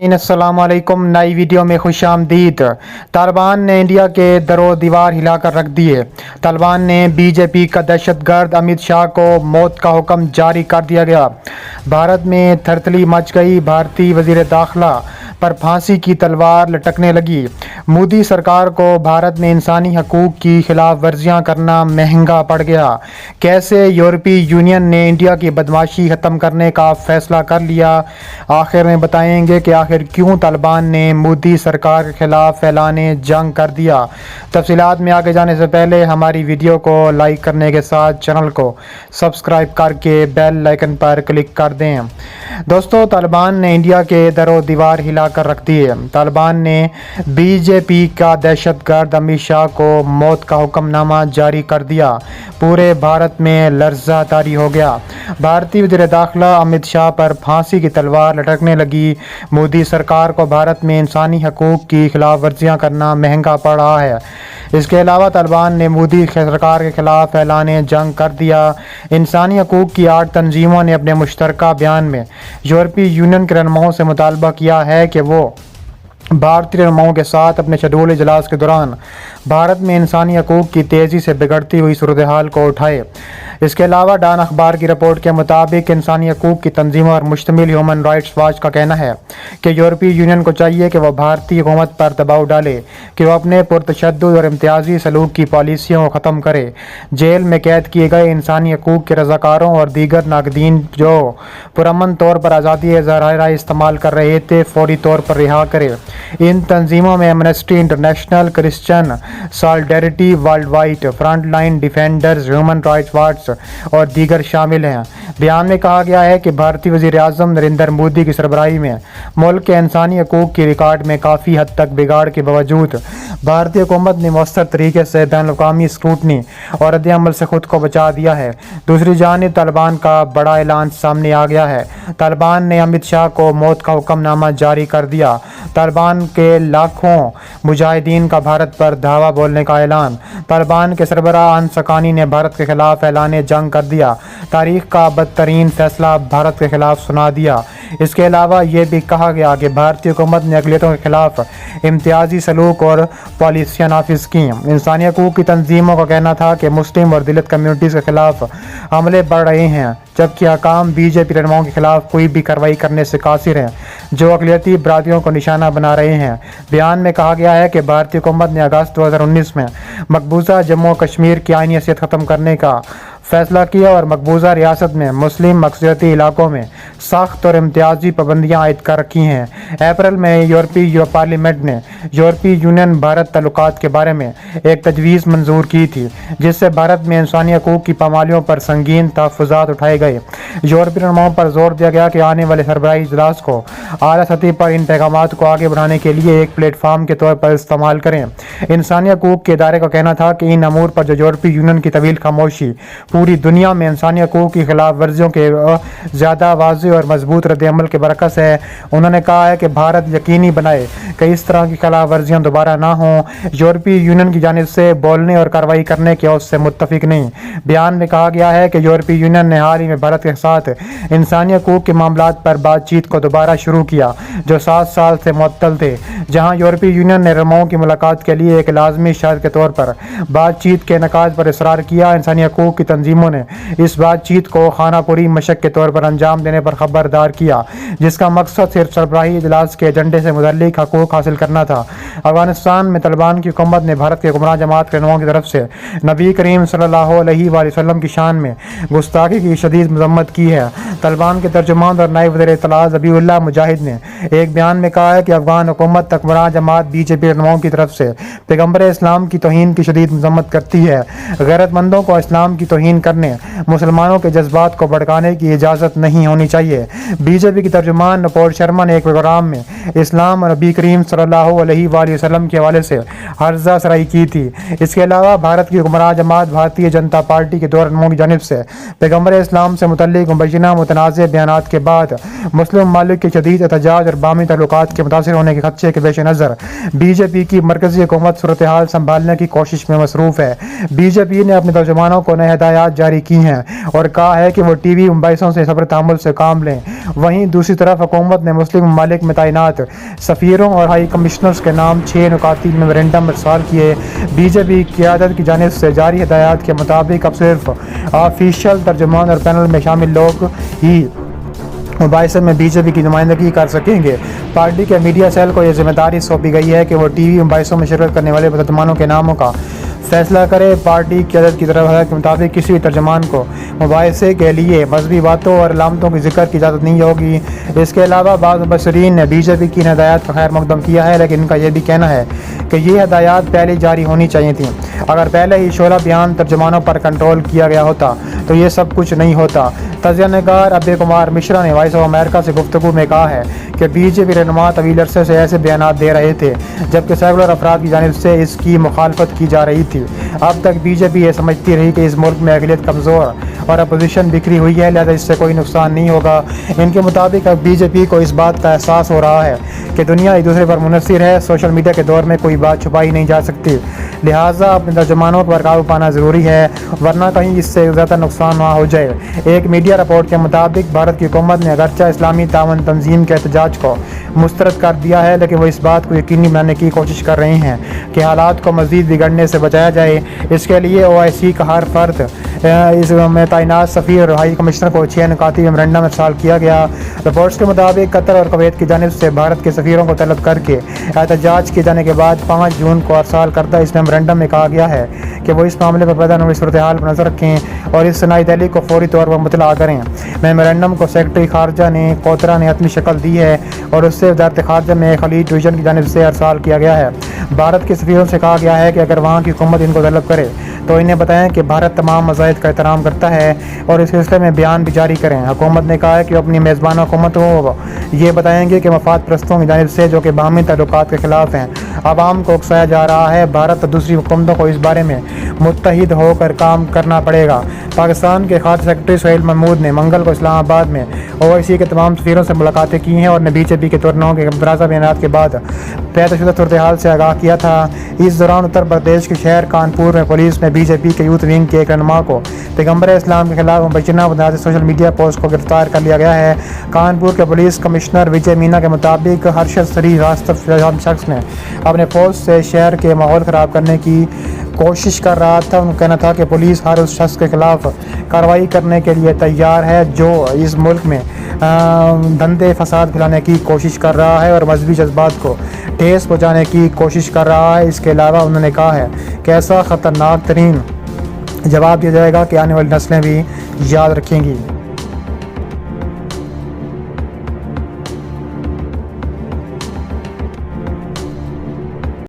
السلام علیکم، نئی ویڈیو میں خوش آمدید۔ طالبان نے انڈیا کے در و دیوار ہلا کر رکھ دیے۔ طالبان نے بی جے پی کا دہشت گرد امت شاہ کو موت کا حکم جاری کر دیا گیا۔ بھارت میں تھرتلی مچ گئی، بھارتی وزیر داخلہ پر پھانسی کی تلوار لٹکنے لگی۔ مودی سرکار کو بھارت میں انسانی حقوق کی خلاف ورزیاں کرنا مہنگا پڑ گیا۔ کیسے یورپی یونین نے انڈیا کی بدمعاشی ختم کرنے کا فیصلہ کر لیا، آخر میں بتائیں گے کہ آخر کیوں طالبان نے مودی سرکار کے خلاف اعلان جنگ کر دیا۔ تفصیلات میں آگے جانے سے پہلے ہماری ویڈیو کو لائک کرنے کے ساتھ چینل کو سبسکرائب کر کے بیل آئیکن پر کلک کر دیں۔ دوستو، طالبان نے انڈیا کے در و دیوار ہلا کر رکھ دیے۔ طالبان نے بی جے پی کا دہشت گرد امت شاہ کو موت کا حکم نامہ جاری کر دیا۔ پورے بھارت میں لرزہ طاری ہو گیا۔ بھارتی وزیر داخلہ امت شاہ پر پھانسی کی تلوار لٹکنے لگی۔ مودی سرکار کو بھارت میں انسانی حقوق کی خلاف ورزیاں کرنا مہنگا پڑ رہا ہے۔ اس کے علاوہ طالبان نے مودی سرکار کے خلاف اعلان جنگ کر دیا۔ انسانی حقوق کی 8 تنظیموں نے اپنے مشترکہ بیان میں یورپی یونین کے رہنماؤں سے مطالبہ کیا ہے کہ وہ بھارتی رہنماؤں کے ساتھ اپنے شیڈول اجلاس کے دوران بھارت میں انسانی حقوق کی تیزی سے بگڑتی ہوئی صورتحال کو اٹھائے۔ اس کے علاوہ ڈان اخبار کی رپورٹ کے مطابق انسانی حقوق کی تنظیموں پر مشتمل ہیومن رائٹس واچ کا کہنا ہے کہ یورپی یونین کو چاہیے کہ وہ بھارتی حکومت پر دباؤ ڈالے کہ وہ اپنے پرتشدد اور امتیازی سلوک کی پالیسیوں کو ختم کرے۔ جیل میں قید کیے گئے انسانی حقوق کے رضاکاروں اور دیگر ناقدین جو پرامن طور پر آزادی اظہار رائے استعمال کر رہے تھے فوری طور پر رہا کرے۔ ان تنظیموں میں Amnesty International, Christian Solidarity Worldwide, Front Line Defenders, Human Rights Watch اور دیگر شامل ہیں۔ بیان میں کہا گیا ہے کہ بھارتی وزیر اعظم نریندر مودی کی سربراہی میں ملک کے انسانی حقوق کی ریکارڈ میں کافی حد تک بگاڑ کے باوجود بھارتی حکومت نے مؤثر طریقے سے بین الاقوامی اسکروٹنی اور رد عمل سے خود کو بچا دیا ہے۔ دوسری جانب طالبان کا بڑا اعلان سامنے آ گیا ہے۔ طالبان نے امت شاہ کو موت کا حکم نامہ جاری کر دیا۔ طالبان کے لاکھوں مجاہدین کا بھارت پر دھاوا بولنے کا اعلان۔ طالبان کے سربراہ انسکانی نے بھارت کے خلاف اعلان جنگ کر دیا۔ تاریخ کا بدترین فیصلہ بھارت کے خلاف سنا دیا۔ اس کے علاوہ یہ بھی کہا گیا کہ بھارتی حکومت نے اقلیتوں کے خلاف امتیازی سلوک اور پالیسیاں نافذ کیں۔ انسانی حقوق کی تنظیموں کا کہنا تھا کہ مسلم اور دلت کمیونٹیز کے خلاف حملے بڑھ رہے ہیں، جبکہ حکام بی جے پی رہنماؤں کے خلاف کوئی بھی کارروائی کرنے سے قاصر ہیں جو اقلیتی برادریوں کو نشانہ بنا رہے ہیں۔ بیان میں کہا گیا ہے کہ بھارتی حکومت نے اگست 2019 میں مقبوضہ جموں و کشمیر کی آئینی حیثیت ختم کرنے کا فیصلہ کیا اور مقبوضہ ریاست میں مسلم اکثریتی علاقوں میں سخت اور امتیازی پابندیاں عائد کر رکھی ہیں۔ اپریل میں یورپی پارلیمنٹ نے یورپی یونین بھارت تعلقات کے بارے میں ایک تجویز منظور کی تھی جس سے بھارت میں انسانی حقوق کی پامالیوں پر سنگین تحفظات اٹھائے گئے۔ یورپی رہنماؤں پر زور دیا گیا کہ آنے والے سربراہی اجلاس کو اعلیٰ سطح پر ان پیغامات کو آگے بڑھانے کے لیے ایک پلیٹ فارم کے طور پر استعمال کریں۔ انسانی حقوق کے ادارے کا کہنا تھا کہ ان امور پر جو یورپی یونین کی طویل خاموشی پوری دنیا میں انسانی حقوق کی خلاف ورزیوں کے زیادہ واضح اور مضبوط رد عمل کے برعکس ہے۔ انہوں نے کہا ہے کہ بھارت یقینی بنائے کہ اس طرح کی خلاف ورزیاں دوبارہ نہ ہوں۔ یورپی یونین کی جانب سے بولنے اور کارروائی کرنے کے اس سے متفق نہیں۔ بیان میں کہا گیا ہے کہ یورپی یونین نے حال ہی میں بھارت کے ساتھ انسانی حقوق کے معاملات پر بات چیت کو دوبارہ شروع کیا جو 7 سال سے معطل تھے، جہاں یورپی یونین نے رہنماؤں کی ملاقات کے لیے ایک لازمی شرط کے طور پر بات چیت کے انعقاد پر اصرار کیا۔ انسانی حقوق کی تنظیموں نے اس بات چیت کو خانہ پوری مشق کے طور پر انجام دینے پر خبردار کیا جس کا مقصد صرف سربراہی اجلاس کے ایجنڈے سے متعلق حقوق حاصل کرنا تھا۔ افغانستان میں طالبان کی حکومت نے بھارت کے گمراہ جماعت کے رہنماؤں کی طرف سے نبی کریم صلی اللہ علیہ وآلہ وسلم کی شان میں گستاخی کی شدید مذمت کی ہے۔ طالبان کے ترجمان اور نائب وزیر اطلاع ذبیح اللہ مجاہد نے ایک بیان میں کہا ہے کہ افغان حکومت گمراہ جماعت بی جے پی رہنماؤں کی طرف سے پیغمبر اسلام کی توہین کی شدید مذمت کرتی ہے۔ غیرت مندوں کو اسلام کی توہین کرنے، مسلمانوں کے جذبات کو بھڑکانے کی اجازت نہیں ہونی چاہیے۔ بی جے پی کی ترجمان نپور شرما نے ایک پروگرام میں اسلام اور نبی کریم صلی اللہ علیہ وآلہ وسلم کے حوالے سے عرضہ سرائی کی تھی۔ اس کے علاوہ بھارت کی گمراہ جماعت بھارتیہ جنتا پارٹی کے 2 رہنماؤں کی جانب سے پیغمبر اسلام سے متعلق مبینہ متنازع بیانات کے بعد مسلم ممالک کے شدید احتجاج اور باہمی تعلقات کے متاثر ہونے کے خدشے کے پیش نظر بی جے پی کی مرکزی حکومت صورتحال سنبھالنے کی کوشش میں مصروف ہے۔ بی جے پی نے اپنے ترجمانوں کو نئے ہدایات ہدایات جاری کی ہیں اور کہا ہے کہ وہ ٹی وی مباحثوں سے صبر تحمل سے کام لیں۔ وہیں دوسری طرف حکومت نے مسلم ممالک میں تعینات سفیروں اور ہائی کمشنرز کے نام 6 نکاتی میمورنڈم ارسال کیے۔ بی جے پی قیادت کی جانب سے جاری ہدایات کے مطابق اب صرف آفیشیل ترجمان اور پینل میں شامل لوگ ہی مباحثے میں بی جے پی کی نمائندگی کر سکیں گے۔ پارٹی کے میڈیا سیل کو یہ ذمہ داری سونپی گئی ہے کہ وہ ٹی وی مباحثوں میں شرکت کرنے والے ترجمانوں کے ناموں کا فیصلہ کرے۔ پارٹی قیادت کی طرف کے مطابق کسی بھی ترجمان کو مباحثے کے لیے مذہبی باتوں اور علامتوں کے ذکر کی اجازت نہیں ہوگی۔ اس کے علاوہ بعض مبصرین نے بی جے پی کی ہدایات کا خیر مقدم کیا ہے، لیکن ان کا یہ بھی کہنا ہے کہ یہ ہدایات پہلے جاری ہونی چاہیے تھیں۔ اگر پہلے ہی شعلہ بیان ترجمانوں پر کنٹرول کیا گیا ہوتا تو یہ سب کچھ نہیں ہوتا۔ تجزیہ نگار ابے کمار مشرا نے وائس آف امریکہ سے گفتگو میں کہا ہے کہ بی جے پی رہنما طویل عرصے سے ایسے بیانات دے رہے تھے جبکہ سیکولر افراد کی جانب سے اس کی مخالفت کی جا رہی تھی۔ اب تک بی جے پی یہ سمجھتی رہی کہ اس ملک میں اقلیت کمزور اور اپوزیشن بکھری ہوئی ہے، لہذا اس سے کوئی نقصان نہیں ہوگا۔ ان کے مطابق اب بی جے پی کو اس بات کا احساس ہو رہا ہے کہ دنیا ایک دوسرے پر منحصر ہے، سوشل میڈیا کے دور میں کوئی بات چھپائی نہیں جا سکتی، لہٰذا اپنے ترجمانوں پر قابو پانا ضروری ہے ورنہ کہیں اس سے زیادہ نقصان نہ ہو جائے۔ ایک میڈیا رپورٹ کے مطابق بھارت کی حکومت نے اگرچہ اسلامی تعاون تنظیم کے احتجاج کو مسترد کر دیا ہے، لیکن وہ اس بات کو یقینی بنانے کی کوشش کر رہے ہیں کہ حالات کو مزید بگڑنے سے بچایا جائے۔ اس کے لیے او آئی سی کا ہر فرد اس میں تعینات سفیر اور ہائی کمشنر کو 6 نکاتی میمورنڈم ارسال کیا گیا۔ رپورٹس کے مطابق قطر اور کویت کی جانب سے بھارت کے سفیروں کو طلب کر کے احتجاج کیے جانے کے بعد 5 جون کو ارسال کردہ اس میمورنڈم میں کہا گیا ہے کہ وہ اس معاملے پر پیدا ہوئی صورتحال پر نظر رکھیں اور اس نئی دہلی کو فوری طور پر مطلع کریں۔ میمورنڈم کو سیکرٹری خارجہ نے کوترا نے حتمی شکل دی ہے اور اس سے وزارت خارجہ میں خلیج ڈویژن کی جانب سے ارسال کیا گیا ہے۔ بھارت کے سفیروں سے کہا گیا ہے کہ اگر وہاں کی حکومت ان کو طلب کرے تو انہیں بتائیں کہ بھارت تمام مزاحد کا احترام کرتا ہے اور اس سلسلے میں بیان بھی جاری کریں۔ حکومت نے کہا ہے کہ وہ اپنی میزبان حکومت کو یہ بتائیں گے کہ مفاد پرستوں کی جانب سے جو کہ باہمی تعلقات کے خلاف ہیں عوام کو اکسایا جا رہا ہے۔ بھارت اور دوسری حکومتوں کو اس بارے میں متحد ہو کر کام کرنا پڑے گا۔ پاکستان کے خارجہ سیکرٹری سہیل محمود نے منگل کو اسلام آباد میں او آئی سی کے تمام سفیروں سے ملاقاتیں کی ہیں اور نے بی جے پی کے ترجمانوں کے متنازع بیانات کے بعد پیدا شدہ صورتحال سے آگاہ کیا تھا۔ اس دوران اتر پردیش کے شہر کانپور میں پولیس نے بی جے پی کے یوتھ ونگ کے ایک رہنما کو پیغمبر اسلام کے خلاف مبینہ بنیاد سوشل میڈیا پوسٹ کو گرفتار کر لیا گیا ہے۔ کانپور کے پولیس کمشنر وجے مینا کے مطابق ہرشد سری راستو شخص نے اپنے پوسٹ سے شہر کے ماحول خراب کرنے کی کوشش کر رہا تھا۔ ان کا کہنا تھا کہ پولیس ہر اس شخص کے خلاف کارروائی کرنے کے لیے تیار ہے جو اس ملک میں دھندے فساد پھیلانے کی کوشش کر رہا ہے اور مذہبی جذبات کو ٹھیس پہنچانے کی کوشش کر رہا ہے۔ اس کے علاوہ انہوں نے کہا ہے کہ ایسا خطرناک ترین جواب دیا جائے گا کہ آنے والی نسلیں بھی یاد رکھیں گی۔